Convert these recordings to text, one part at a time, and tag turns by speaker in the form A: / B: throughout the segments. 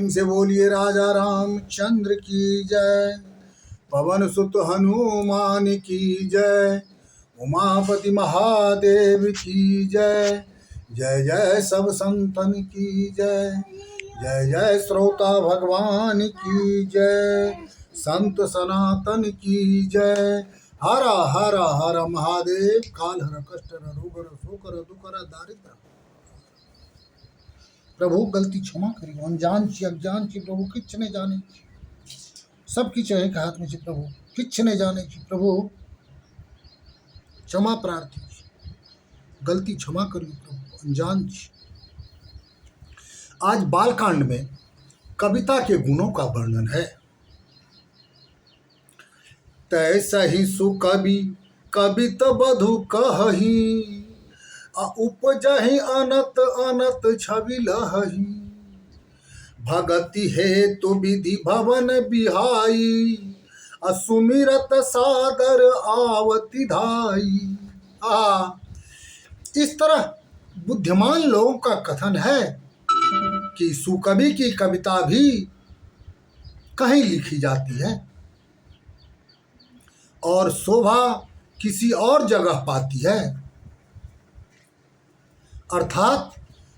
A: प्रेम से बोलिए राजा रामचंद्र की जय। पवन सुत हनुमान की जय। उमापति महादेव की जय। जय जय सब संतन की जय। जय जय श्रोता भगवान की जय। संत सनातन की जय। हर हर हर महादेव। काल हर कष्ट हर रोग हर शोक हर दुख हर दारिद्र। प्रभु गलती क्षमा करिए। अनजान छी अज्ञान छी प्रभु किछ नहीं जाने सब किछ एक हाथ में छी प्रभु किछ नहीं जाने छी प्रभु क्षमा प्रार्थी छी। गलती क्षमा करिए प्रभु अनजान छी। आज बालकांड में कविता के गुणों का वर्णन है। तै सही सुकवि कवित बधु कहही उपजहि अनत अनत छवि लहही। भगति हेतु विधि भवन बिहाई असुमिरत सादर आवति धाई। इस तरह बुद्धिमान लोगों का कथन है कि सुकवि की कविता भी कहीं लिखी जाती है और शोभा किसी और जगह पाती है, अर्थात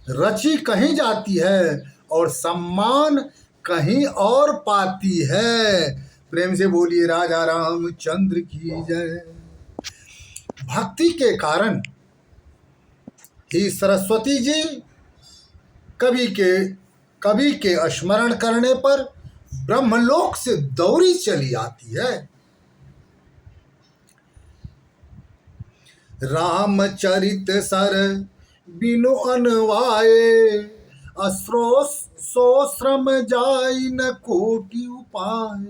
A: रची कहीं जाती है और सम्मान कहीं और पाती है। प्रेम से बोलिए राजा रामचंद्र की जय। भक्ति के कारण ही सरस्वती जी कवि के स्मरण करने पर ब्रह्मलोक से दौड़ी चली आती है। रामचरित सर बिनु अनवाए सो श्रम जाई न कोटि उपाय।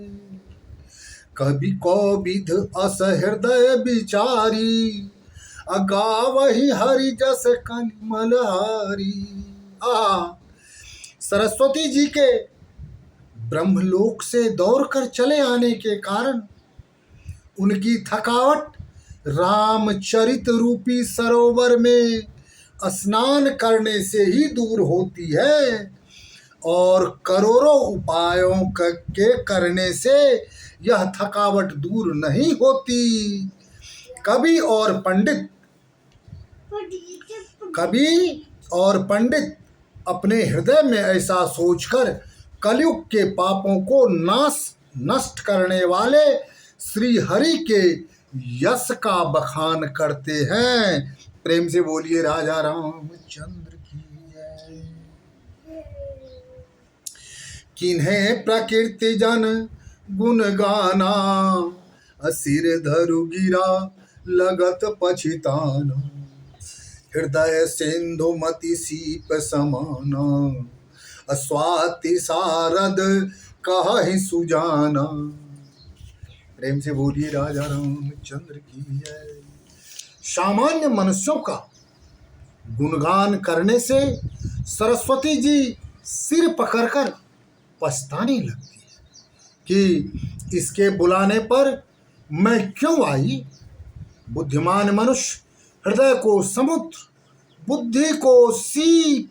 A: कवि कोविद अस हृदय विचारी गावहि हरि जस कलिमल हारी। सरस्वती जी के ब्रह्मलोक से दौड़कर चले आने के कारण उनकी थकावट रामचरित रूपी सरोवर में स्नान करने से ही दूर होती है और करोड़ों उपायों के करने से यह थकावट दूर नहीं होती। कवि और पंडित अपने हृदय में ऐसा सोचकर कलयुग के पापों को नष्ट करने वाले श्री हरि के यश का बखान करते हैं। प्रेम से बोलिए राजा रामचंद्र की जय। किन्हें प्रकृति जन गुण गाना सिर धरु गिरा लगत पछिताना। हृदय सिंधु मति सीप समाना स्वाति सारद कहहि सुजाना। प्रेम से बोलिए राजा रामचंद्र की जय। सामान्य मनुष्यों का गुणगान करने से सरस्वती जी सिर पकड़कर पछताने लगती है कि इसके बुलाने पर मैं क्यों आई। बुद्धिमान मनुष्य हृदय को समुद्र, बुद्धि को सीप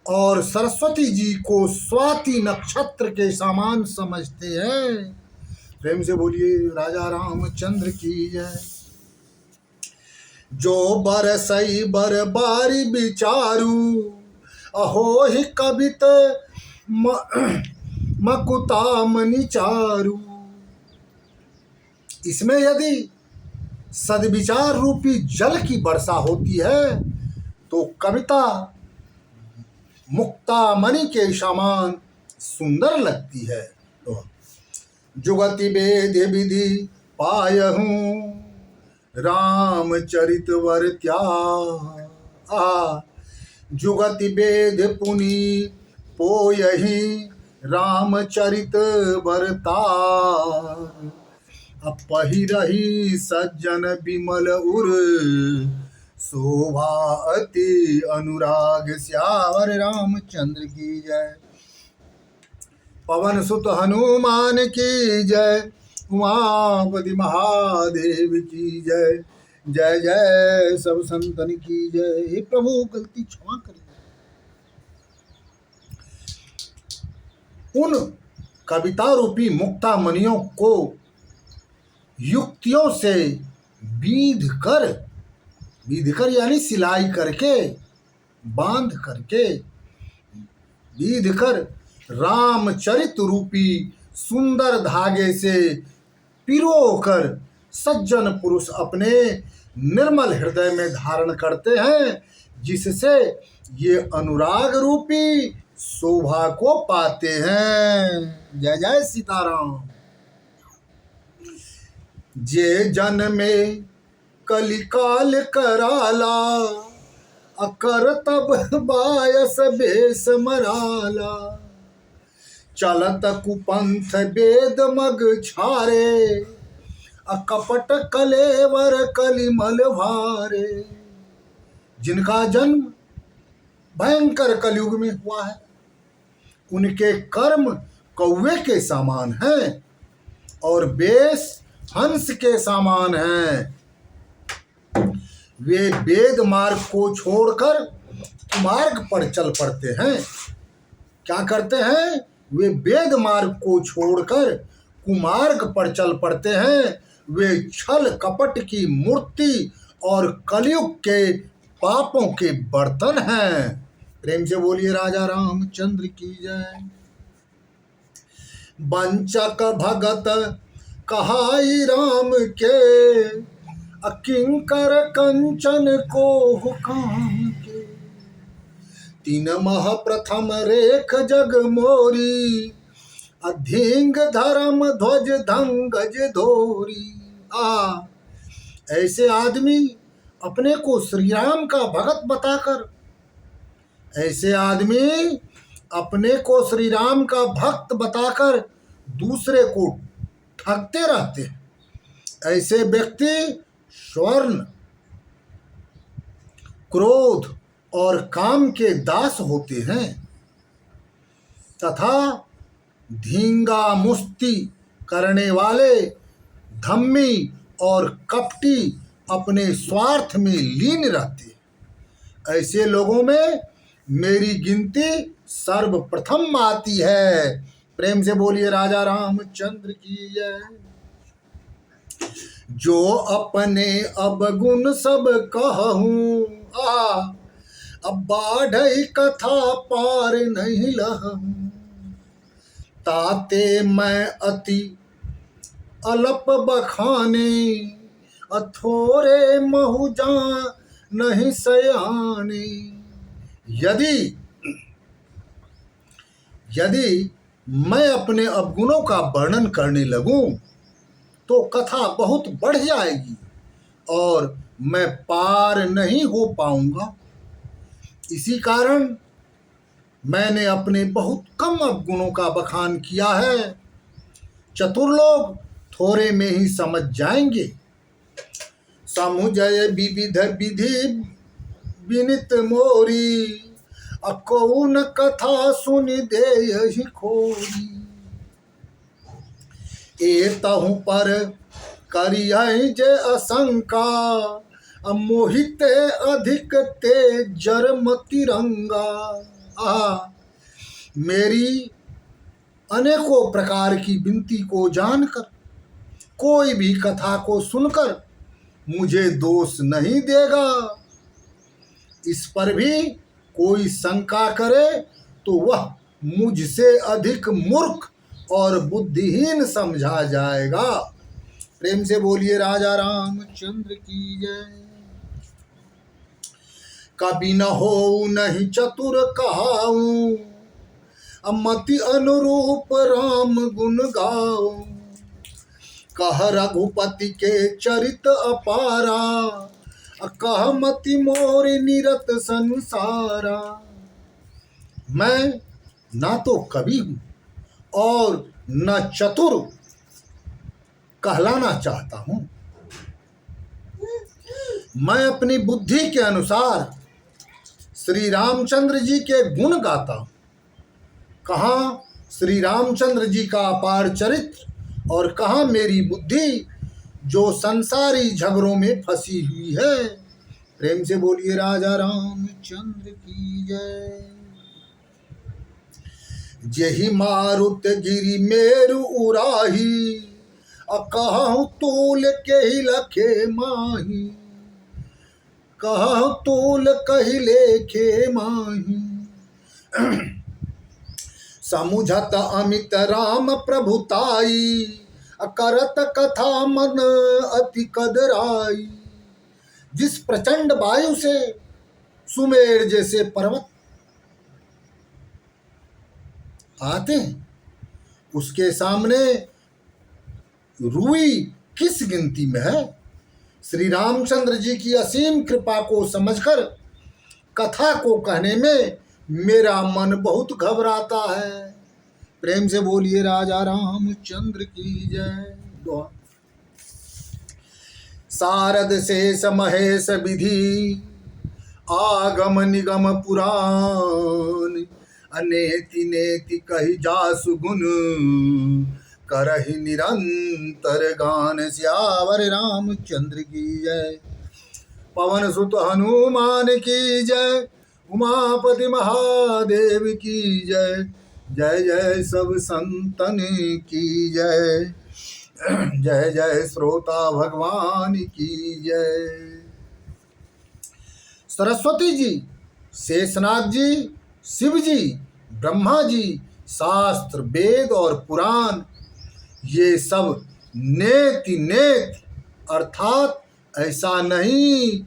A: और सरस्वती जी को स्वाति नक्षत्र के समान समझते हैं। प्रेम से बोलिए राजा रामचंद्र की जय। जो बरसई बर बारी विचारू अहो ही कवित मकुता मनि चारू। इसमें यदि सद्विचार रूपी जल की वर्षा होती है तो कविता मुक्ता मणि के समान सुंदर लगती है। जुगति वेद विधि पायहूँ रामचरित वर त्या। जुगति वेद पुनि पोयहि रामचरित बरतार। पहिरहि सज्जन विमल उर शोभा अति अनुराग श्यावर। रामचंद्र की जय। पवन सुत हनुमान की जय। उमापति महादेव की जय। जय जय सब संतन की जय। हे प्रभु गलती क्षमा करिए। उन कविता रूपी मुक्ता मणियों को युक्तियों से बीध कर यानी सिलाई करके, बांध करके, बीध कर रामचरित रूपी सुंदर धागे से पिरो कर सज्जन पुरुष अपने निर्मल हृदय में धारण करते हैं, जिससे ये अनुराग रूपी शोभा को पाते हैं। जय जय सीताराम। जे जन में कलिकाल कराला, अकर तब बायस बेस मराला, चलत कुपंथ वेद मग छारे, अकपट कलेवर कलिमल भारे। जिनका जन्म भयंकर कलयुग में हुआ है, उनके कर्म कौवे के समान हैं और बेस हंस के समान हैं। वे वेद मार्ग को छोड़कर मार्ग पर चल पड़ते हैं। क्या करते हैं? वे वेद मार्ग को छोड़कर कुमार्ग पर चल पड़ते हैं। वे छल कपट की मूर्ति और कलयुग के पापों के बर्तन हैं। प्रेम से बोलिए राजा रामचंद्र की जय। वंचक भगत कहाई राम के, अकिंकर कंचन को हुकाम के। तीन मह प्रथम रेख जग मोरी, अधींग धर्म ध्वज धंगज धोरी। ऐसे आदमी अपने को श्री राम का भगत बताकर, ऐसे आदमी अपने को श्री राम का भक्त बताकर दूसरे को ठगते रहते हैं। ऐसे व्यक्ति स्वर्ण, क्रोध और काम के दास होते हैं तथा धींगा मुस्ती करने वाले, धम्मी और कपटी अपने स्वार्थ में लीन रहते हैं। ऐसे लोगों में मेरी गिनती सर्वप्रथम आती है। प्रेम से बोलिए राजा रामचंद्र की जय। जो अपने अवगुण सब कहूँ, अब बाढ़ई कथा पार नहीं लहूँ। ताते मैं अति अलप बखाने, अथोरे महु जा नहीं सयाने। यदि मैं अपने अवगुणों का वर्णन करने लगूं तो कथा बहुत बढ़ जाएगी और मैं पार नहीं हो पाऊंगा। इसी कारण मैंने अपने बहुत कम अवगुणों का बखान किया है। चतुर लोग थोड़े में ही समझ जाएंगे। समुझय विविध विधि विनित मोरी, अकौन कथा सुन दे यही खोरी। एतहु पर करियै जे असंका, मोहिते अधिक ते जरमति रंगा। मेरी अनेकों प्रकार की विनती को जानकर कोई भी कथा को सुनकर मुझे दोष नहीं देगा। इस पर भी कोई शंका करे तो वह मुझसे अधिक मूर्ख और बुद्धिहीन समझा जाएगा। प्रेम से बोलिए राजा रामचंद्र की जय। कभी न हो नहीं चतुर कहाऊं, मति अनुरूप राम गुण गाऊं। कह रघुपति के चरित अपारा, कह मति मोर निरत संसारा। मैं ना तो कवि हूँ और न चतुर कहलाना चाहता हूँ। मैं अपनी बुद्धि के अनुसार श्री रामचंद्र जी के गुण गाता हूँ। कहाँ श्री रामचंद्र जी का अपार चरित्र और कहाँ मेरी बुद्धि जो संसारी झगड़ों में फंसी हुई है। प्रेम से बोलिए राजा रामचंद्र की जय। जेहि मारुत गिरि मेरु उराही, कहूँ तूल के ही लखे माही, कहूँ तूल कही लेखे माही। समुझत अमित राम प्रभुताई, करत कथा मन अति कदराई। जिस प्रचंड वायु से सुमेर जैसे पर्वत आते हैं, उसके सामने रुई किस गिनती में है। श्री रामचंद्र जी की असीम कृपा को समझकर कथा को कहने में मेरा मन बहुत घबराता है। प्रेम से बोलिए राजा रामचंद्र की जय। दुआ। शारद शेष महेश विधि, आगम निगम पुराण, अनेति नेति कहि जासु गुण, करहि निरंतर गान। सियावर रामचंद्र की जय। पवन सुत हनुमान की जय। उमापति महादेव की जय। जय जय सब संतन की जय। जय जय श्रोता भगवान की जय। सरस्वती जी, शेषनाग जी, शिव जी, ब्रह्मा जी, शास्त्र वेद और पुराण, ये सब नेति नेति अर्थात ऐसा नहीं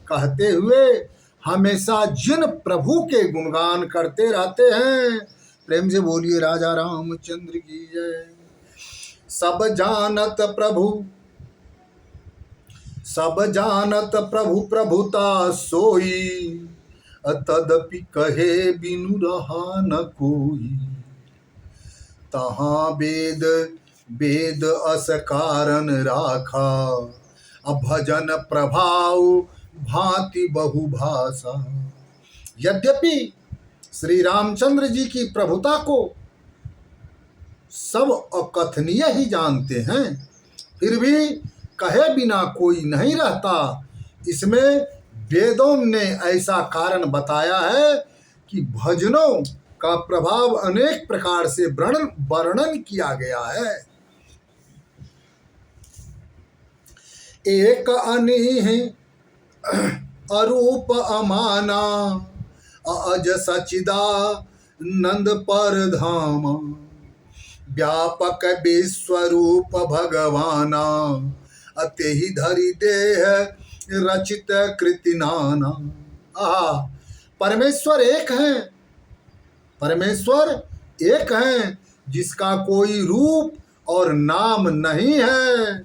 A: कहते हुए हमेशा जिन प्रभु के गुणगान करते रहते हैं। प्रेम से बोलिए राजा रामचंद्र की जय। सब जानत प्रभु प्रभुता सोई, तदपि कहे बिनु रहा न कोई। तहाँ वेद अस कारण राखा, भजन प्रभाव भांति बहुभाषा। यद्यपि श्री रामचंद्र जी की प्रभुता को सब अकथनीय ही जानते हैं, फिर भी कहे बिना कोई नहीं रहता। इसमें वेदों ने ऐसा कारण बताया है कि भजनों का प्रभाव अनेक प्रकार से वर्णन किया गया है। एक अनीह अरूप अमाना, अज सचिदा नंद पर धामा। व्यापक विश्वरूप भगवाना, अतेहि धरि देह रचित कृति नाना। परमेश्वर एक हैं जिसका कोई रूप और नाम नहीं है,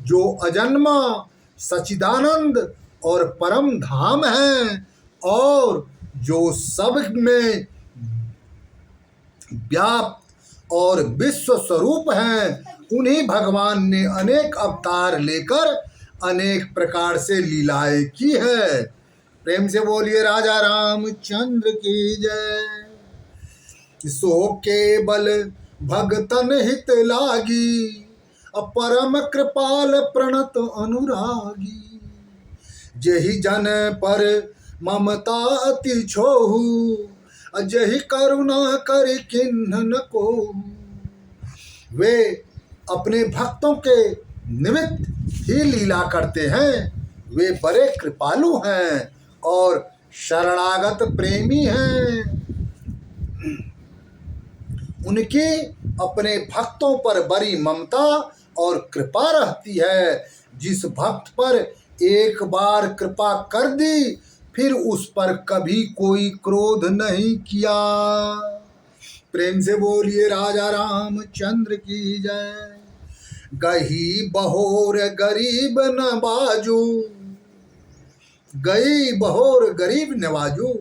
A: जो अजन्मा सचिदानंद और परम धाम है, और जो सब में व्याप्त और विश्व स्वरूप हैं। उन्हीं भगवान ने अनेक अवतार लेकर अनेक प्रकार से लीलाएं की है। प्रेम से बोलिए राजा रामचंद्र की जय। सो केवल भगतन हित लागी, परम कृपाल प्रणत अनुरागी। जेहि जन पर ममता अति छोहु, जहि करुणा कर किन्ह न को। वे अपने भक्तों के निमित्त ही लीला करते हैं। वे बड़े कृपालु हैं और शरणागत प्रेमी हैं। उनकी अपने भक्तों पर बड़ी ममता और कृपा रहती है। जिस भक्त पर एक बार कृपा कर दी, फिर उस पर कभी कोई क्रोध नहीं किया। प्रेम से बोलिए राजा रामचंद्र की जय। गही बहोर गरीब नवाजू, गई बहोर गरीब नवाजू,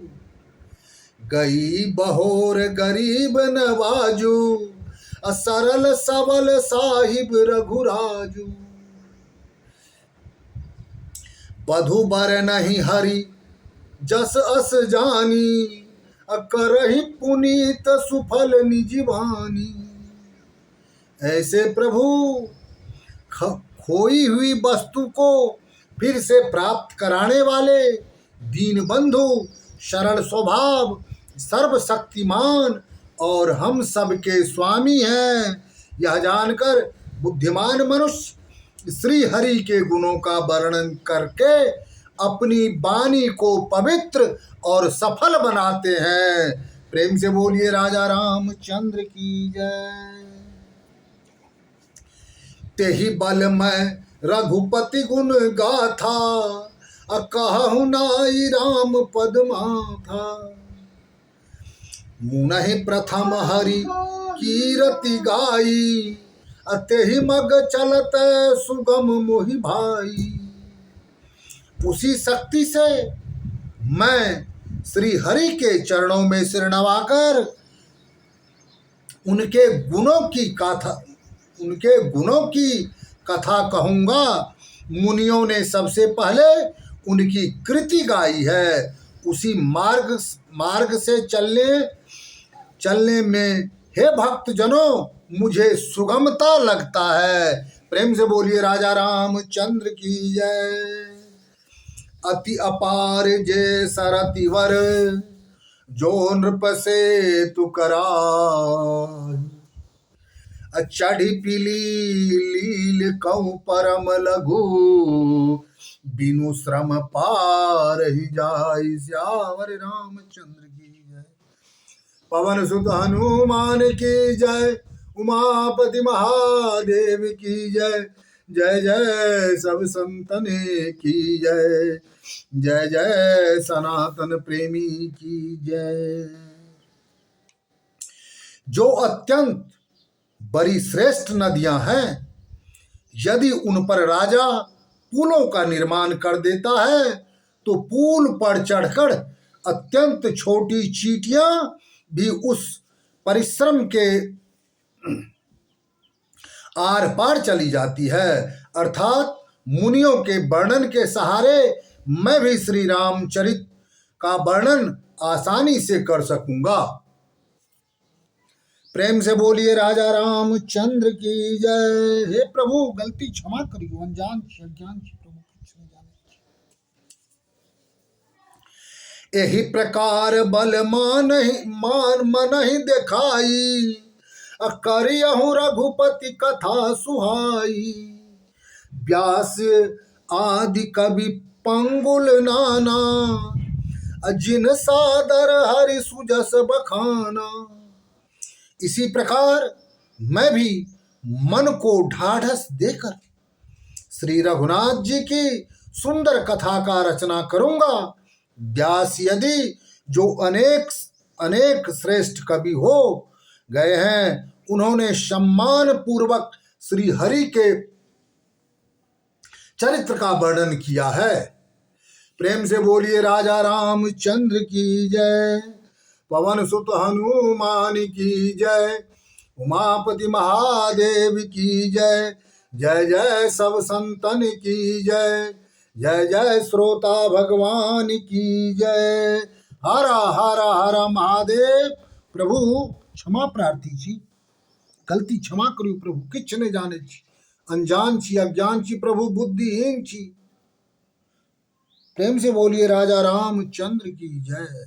A: गई बहोर गरीब नवाजू। सरल सबल साहिब रघुराजू। बधु बर नहीं हरि जस अस जानी, करहि पुनीत सुफल निजीवानी। ऐसे प्रभु खोई हुई वस्तु को फिर से प्राप्त कराने वाले, दीन बंधु, सरल स्वभाव, सर्वशक्तिमान और हम सबके स्वामी हैं। यह जानकर बुद्धिमान मनुष्य श्री हरि के गुणों का वर्णन करके अपनी वाणी को पवित्र और सफल बनाते हैं। प्रेम से बोलिए राजा रामचंद्र की जय। तेहि बल में रघुपति गुण गाथा, कहु नाई राम पद माथा। मुनहि प्रथम हरि कीरति गाई, तेहि मग चलत सुगम मोहि भाई। उसी शक्ति से मैं श्री हरि के चरणों में सिर नवाकर उनके गुणों की कथा कहूँगा। मुनियों ने सबसे पहले उनकी कृति गाई है। उसी मार्ग से चलने में हे भक्तजनों मुझे सुगमता लगता है। प्रेम से बोलिए राजा रामचंद्र की जय। अति अपार जे सरति वर, जो नृप से तु कराई। चढ़ी पीली लील कहूँ परम लघु, बिनु श्रम पार ही जाई। श्यावर रामचंद्र की जय। पवन सुत हनुमान की जय। उमापति महादेव की जय। जय जय सब संतन की जय। जय जय सनातन प्रेमी की जय। जो अत्यंत बड़ी श्रेष्ठ नदियां हैं, यदि उन पर राजा पुलों का निर्माण कर देता है तो पुल पर चढ़कर अत्यंत छोटी चींटियां भी उस परिश्रम के आर पार चली जाती है। अर्थात मुनियों के वर्णन के सहारे मैं भी श्री रामचरित का वर्णन आसानी से कर सकूंगा। प्रेम से बोलिए राजा रामचंद्र की जय। हे प्रभु गलती क्षमा करियो, अनजान अज्ञान प्रभु कुछ नहीं जाने। यही प्रकार बल मान मन ही दिखाई, करियहु रघुपति कथा सुहाई। व्यास आदि कवि पंगुल नाना, जिन सादर हरि सुजस बखाना। इसी प्रकार मैं भी मन को ढाढ़स देकर श्री रघुनाथ जी की सुंदर कथा का रचना करूंगा। व्यास यदि जो अनेक श्रेष्ठ कवि हो गए हैं, उन्होंने सम्मान पूर्वक श्री हरि के चरित्र का वर्णन किया है। प्रेम से बोलिए राजा रामचंद्र की जय। पवन सुत हनुमान की जय। उमापति महादेव की जय। जय जय सब संतन की जय। जय जय श्रोता भगवान की जय। हरा हरा हरा महादेव। प्रभु क्षमा प्रार्थी छी, गलती क्षमा करू प्रभु, किछ नहीं जाने छी, अनजान छी अज्ञान छी प्रभु, बुद्धिहीन छी। प्रेम से बोलिए राजा रामचंद्र की जय।